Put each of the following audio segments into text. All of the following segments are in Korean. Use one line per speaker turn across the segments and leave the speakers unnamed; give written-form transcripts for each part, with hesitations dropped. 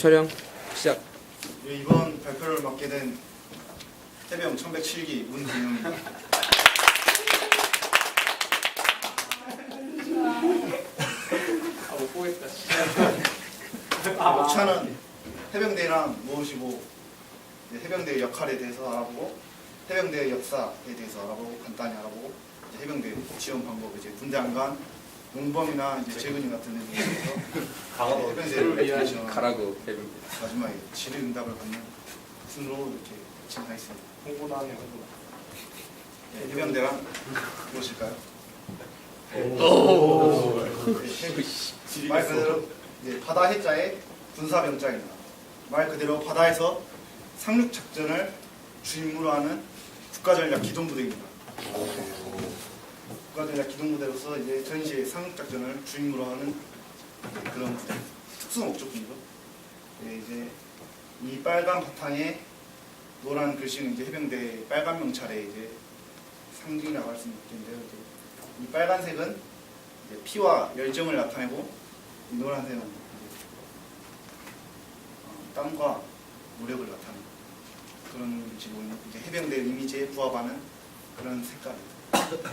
촬영 시작.
예, 이번 발표를 맡게 된 해병 1107기 문진영입니다.
못 보겠다.
목차는 해병대란 무엇이고, 해병대의 역할에 대해서 알아보고, 해병대의 역사에 대해서 알아보고, 간단히 알아보고, 해병대 지원 방법, 이제 군대 안 간 용범이나 이제 재근이 같은 애들에 대해서 해병대를
이해하시는 가라고 해병대.
마지막에 질의응답을 받는 순으로 이렇게 진행하겠습니다.
홍보도 하네요, 홍보도.
해병대란 무엇일까요? 말 그대로 이제 바다 해자의 군사병장입니다. 말 그대로 바다에서 상륙 작전을 주임무로 하는 국가전략 기동부대입니다. 국가전략 기동부대로서 이제 전시의 상륙 작전을 주임무로 하는 그런 부대, 특수 목적군이죠. 이제 이 빨간 바탕에 노란 글씨는 이제 해병대 빨간 명찰의 이제 상징이라고 할 수 있겠는데요. 이 빨간색은 이제 피와 열정을 나타내고, 이 노란색은 땀과 노력을 나타내는 그런 식으로 이제 해병대 이미지에 부합하는 그런 색깔입니다.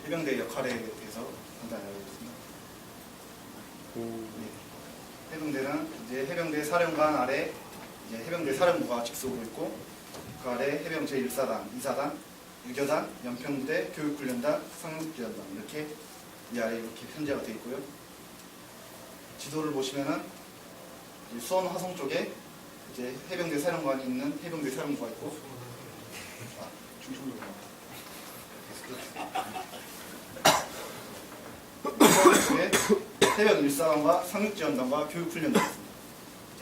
해병대 역할에 대해서 간단히 알아보겠습니다. 해병대는 이제 해병대 사령관 아래 이제 해병대 사령부가 직속으로 있고, 그 아래 해병 제1사단, 2사단, 유교단, 연평부대, 교육훈련단, 상륙지원단 이렇게 이 아래 이렇게 편제가 되어 있고요. 지도를 보시면은 수원 화성 쪽에 이제 해병대 사령관이 있는 해병대 사령부가 있고, 충청도구나. 쪽에 해병 1사단과 상륙지원단과 교육훈련단이 있습니다.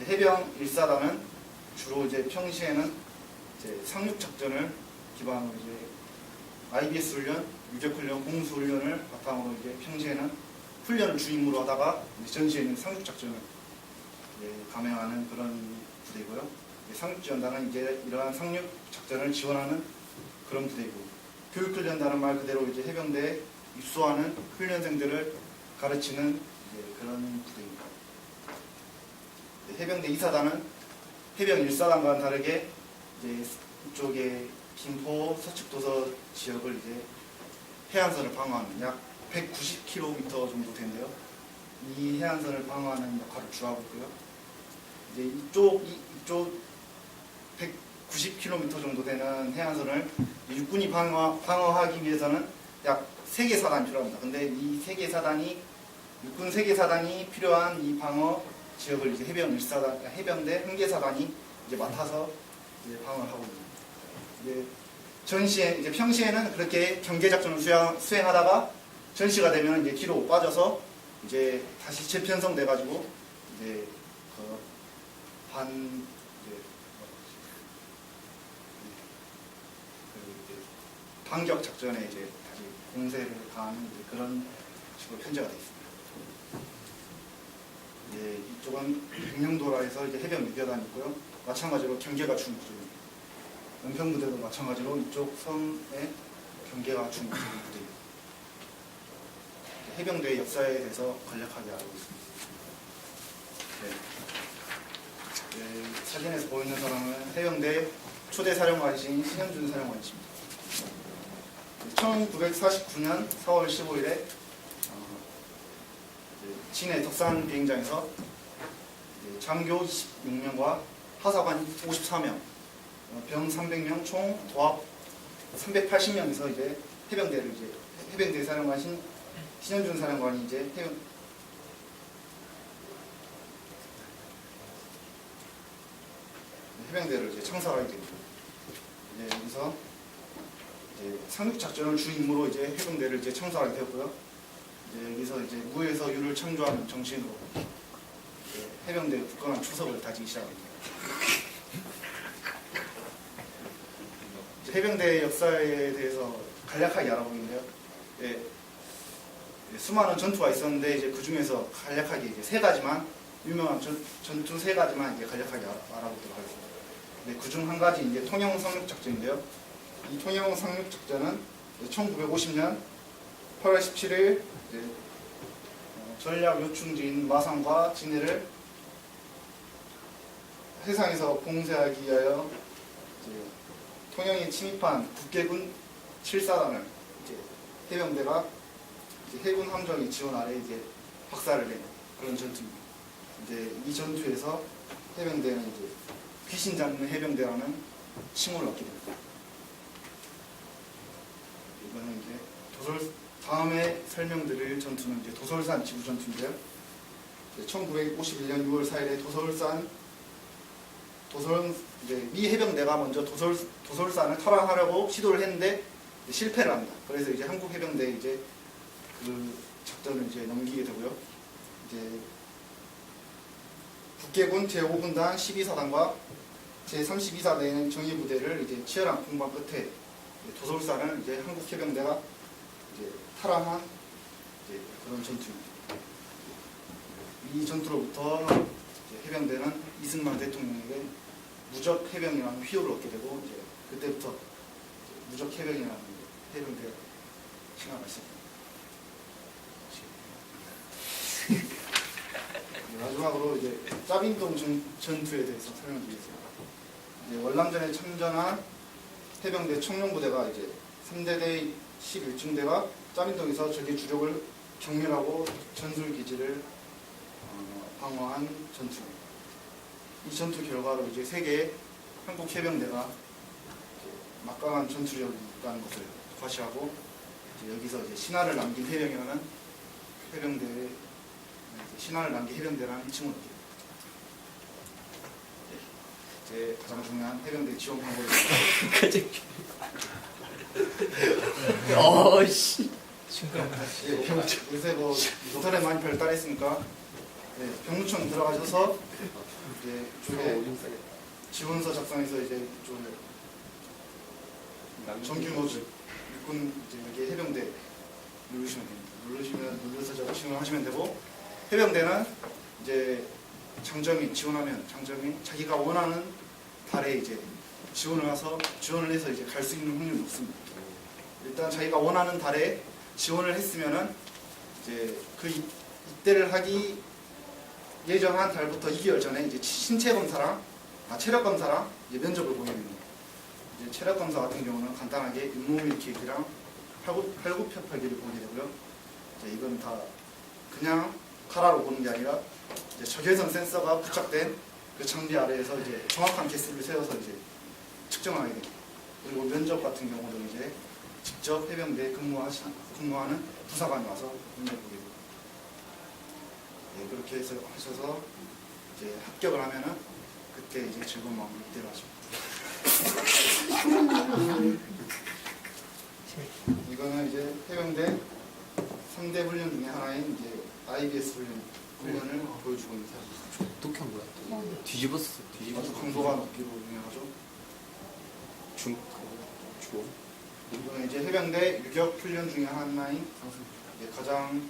해병 1사단은 주로 이제 평시에는 이제 상륙작전을 기반으로 이제 IBS 훈련, 유격훈련, 공수훈련을 바탕으로 이제 평시에는 훈련을 주임무로 하다가 전시에는 상륙작전을 감행하는 그런 부대이고요. 상륙지원단은 이제 이러한 상륙작전을 지원하는 그런 부대이고, 교육훈련단은 말 그대로 이제 해병대에 입소하는 훈련생들을 가르치는 이제 그런 부대입니다. 해병대 2사단은 해병 1사단과는 다르게 이제 이쪽에 김포 서측도서 지역을 이제 해안선을 방어하는 약 190km 정도 되는데요. 이 해안선을 방어하는 역할을 주하고 있고요. 이제 이쪽 190km 정도 되는 해안선을 육군이 방어하기 위해서는 약 3개 사단이 필요합니다. 근데 이 3개 사단이 육군 3개 사단이 필요한 이 방어 지역을 이제 해병 1사단, 해병대 1개 사단이 이제 맡아서 이제 방어를 하고 있습니다. 이제 전시에 이제 평시에는 그렇게 경계 작전을 수행하다가 전시가 되면 이제 뒤로 빠져서 이제 다시 재편성돼 가지고 이제 반격 작전에 이제 다시 공세를 가하는 그런 식으로 편제가 되어 있습니다. 이쪽은 백령도라에서 이제 해병 유교단이 있고요. 마찬가지로 경계가 중국부입니다. 연평부대도 마찬가지로 이쪽 섬에 경계가 중국부입니다. 해병대의 역사에 대해서 간략하게 알고 있습니다. 사진에서 보이는 사람은 해병대 초대 사령관이신 신현준 사령관이십니다. 1949년 4월 15일에 진해 덕산 비행장에서 장교 26명과 하사관 54명, 병 300명, 총 도합 380명에서 이제 해병대를 이제 해병대 사령관 신현준 사령관이 이제 해병대를 이제 창설하게 됩니다. 여기서 상륙 작전을 주 임무로 이제 해병대를 이제 창설하게 되었고요. 여기서 이제 무에서 유를 창조하는 정신으로 해병대 굳건한 추석을 다지기 시작합니다. 해병대의 역사에 대해서 간략하게 알아보겠는데요. 수많은 전투가 있었는데 이제 그 중에서 간략하게 이제 3가지만 유명한 전투 3가지만 이제 간략하게 알아보도록 하겠습니다. 그 중 한 가지 이제 통영 상륙 작전인데요. 이 통영 상륙 작전은 1950년 8월 17일 전략 요충지인 마산과 진해를 해상에서 봉쇄하기 위하여 이제 통영에 침입한 국계군 7사단을 이제 해병대가 이제 해군 함정의 지원 아래 이제 박살을 낸 그런 전투입니다. 이제 이 전투에서 해병대는 이제 귀신 잡는 해병대라는 칭호를 얻게 됩니다. 이거는 이제 다음에 설명드릴 전투는 이제 도솔산 지구 전투인데요. 1951년 6월 4일에 이제 미 해병대가 먼저 도솔산을 탈환하려고 시도를 했는데 실패를 합니다. 그래서 이제 한국 해병대 이제 그 작전을 이제 넘기게 되고요. 이제 국계군 제5분단 12사단과 제32사단의 정예부대를 이제 치열한 공방 끝에 도솔산을 이제 한국 해병대가 이제 탈환한 이제 그런 전투입니다. 이 전투로부터 이제 해병대는 이승만 대통령에게 무적 해병이라는 휘호를 얻게 되고 이제 그때부터 이제 무적 해병이라는 해병대가 칭하가 있습니다. 마지막으로 이제 짜빈동 전투에 대해서 설명드리겠습니다. 이제 월남전에 참전한 해병대 청룡부대가 이제 3대대 11중대가 짜빈동에서 적의 주력을 경멸하고 전술기지를 방어한 전투입니다. 이 전투 결과로 이제 세계의 한국 해병대가 막강한 전투력이 있다는 것을 과시하고 이제 여기서 이제 신화를 남긴 해병이라는 해병대의 신화를 남긴 해병대라는 칭호를 얻게 됩니다. 제 가장 중요한 해병대 지원 방법을
어씨.
요새 뭐 인터넷 많이 발달했으니까 병무청 들어가셔서 이제 쪽에 지원서 작성해서 이제 쪽에 정규 육군 이제 여기 해병대 누르시면 됩니다. 눌러서 지원하시면 되고 해병대는 이제 장점이 지원하면 장점이 자기가 원하는 달에 이제 지원을 해서 이제 갈 수 있는 확률이 높습니다. 일단 자기가 원하는 달에 지원을 했으면은 이제 그 입대를 하기 예정한 달부터 2개월 전에 이제 신체 검사랑 체력 검사랑 이제 면접을 보게 됩니다. 이제 체력 검사 같은 경우는 간단하게 잇몸 일으키기랑 팔굽혀펴기를 보게 되고요. 이제 이건 다 그냥 카라로 보는 게 아니라 이제 적외선 센서가 부착된 그 장비 아래에서 이제 정확한 개수를 세워서 이제 측정하게 됩니다. 그리고 면접 같은 경우도 이제 직접 해병대에 근무하는 부사관이 와서 면접 보게 됩니다. 그렇게 해서 하셔서 이제 합격을 하면은 그때 이제 즐거운 마음으로 입대를 하십니다. 이거는 이제 해병대 3대 훈련 중에 하나인 이제 IBS 훈련을 보여주고 있는 사진입니다.
독한 거야. 뒤집었어.
아주 강도가 높기로 유명하죠.
중.
이거는 이제 해병대 유격 훈련 중에 하나인 이제 가장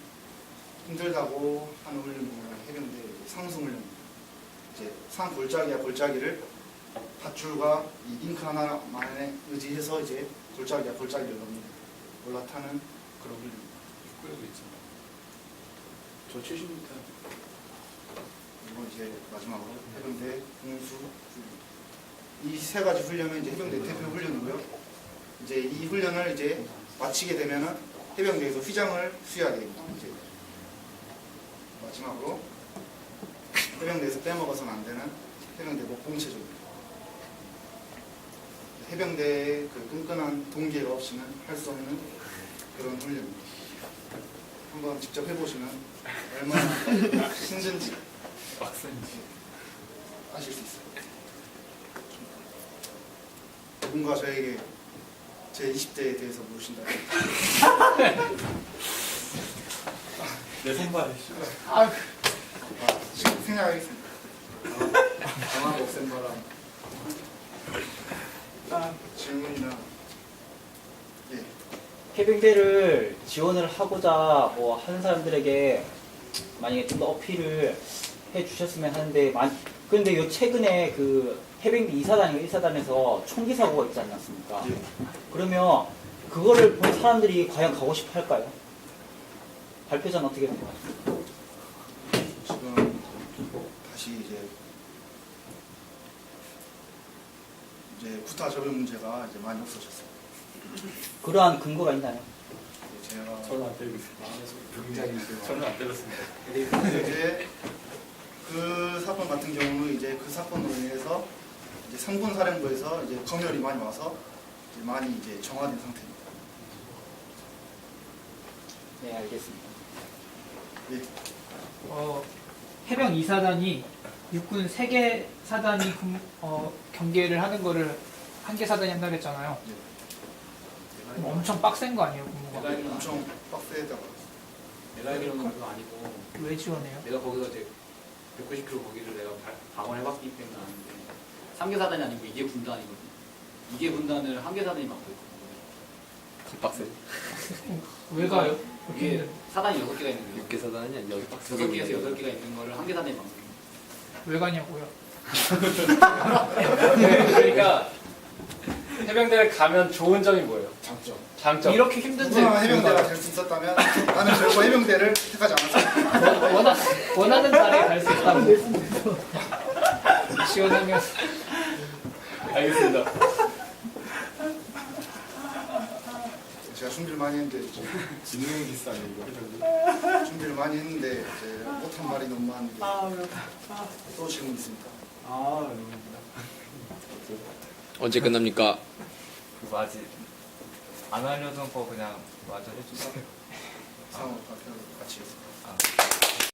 힘들다고 하는 훈련 중에 하나인 해병대 상승 훈련입니다. 이제 산 골짜기를 밧줄과 이 링크 하나만에 의지해서 이제 골짜기를 올라타는 그런 훈련입니다.
끌고 있잖아.
저 70m.
그리고 이제 마지막으로 해병대 공수 훈련. 이 세 가지 훈련은 이제 해병대 대표 훈련이고요. 이제 이 훈련을 이제 마치게 되면은 해병대에서 휘장을 수여하게 됩니다. 이제 마지막으로 해병대에서 빼먹어서는 안 되는 해병대 목공체조입니다. 해병대의 그 끈끈한 동기가 없이는 할 수 없는 그런 훈련입니다. 한번 직접 해보시면 얼마나 힘든지 아실 수 있어요. 누군가 저에게 제 20대에 대해서 물으신다.
내 손발.
지금 생각하겠습니다. 강한 없앤 바람. 질문이나 예.
해병대를 지원을 하고자 뭐 하는 사람들에게 만약에 좀 더 어필을 해 주셨으면 하는데 근데 요 최근에 그 해병대 2사단이나 1사단에서 총기 사고가 있지 않았습니까?
예.
그러면 그거를 본 사람들이 과연 가고 싶어 할까요? 발표자는 어떻게 생각하십니까?
이제 구타 접연 문제가 이제 많이 없어졌어요.
그러한 근거가 있나요?
제가
저는 안 때리고 있습니다. 저는 안 때렸습니다.
이제 그 사건 같은 경우는 이제 그 사건으로 인해서 이제 상군 사령부에서 이제 검열이 많이 와서 이제 많이 이제 정화된 상태입니다.
네, 알겠습니다.
예.
해병 2사단이 육군 3개 사단이 경계를 하는 거를 한 개 사단이 한다고 했잖아요. 그럼 엄청 빡센 거 아니에요, 근무가?
엄청 빡세다가
내가 알기로는 그거 아니고
왜 지원해요?
내가 거기서 이제 190km 거기를 내가 방어해봤기 때문에 아는데 3개 사단이 아니고 2개 군단이거든요. 2개 군단을 한 개 사단이 맡고 있거든요.
빡세.
왜 가요?
이게 사단이 6개가 있는 거예요.
6개 사단이 아니야. 여기 빡세.
6개에서 8개가 있는 거를 한 개 사단이 맡고 있는
왜 가냐고요?
그러니까 해병대를 가면 좋은 점이 뭐예요?
장점.
장점.
이렇게 힘든데
누구나 해병대가 될 수 있었다면 나는 결코 해병대를 택하지 않았습니다.
원하는 자리에 갈 수 있다고 지원하면
알겠습니다.
제가 준비를 많이 했는데 이제
지능 기스 아니고.
준비를 많이 했는데 이제 못한 말이 너무 많은데 또 질문 있습니까?
아,
언제 끝납니까?
그 맞이 안 알려준 거 그냥 마저 해주세요.
상호 같이 해서.
아.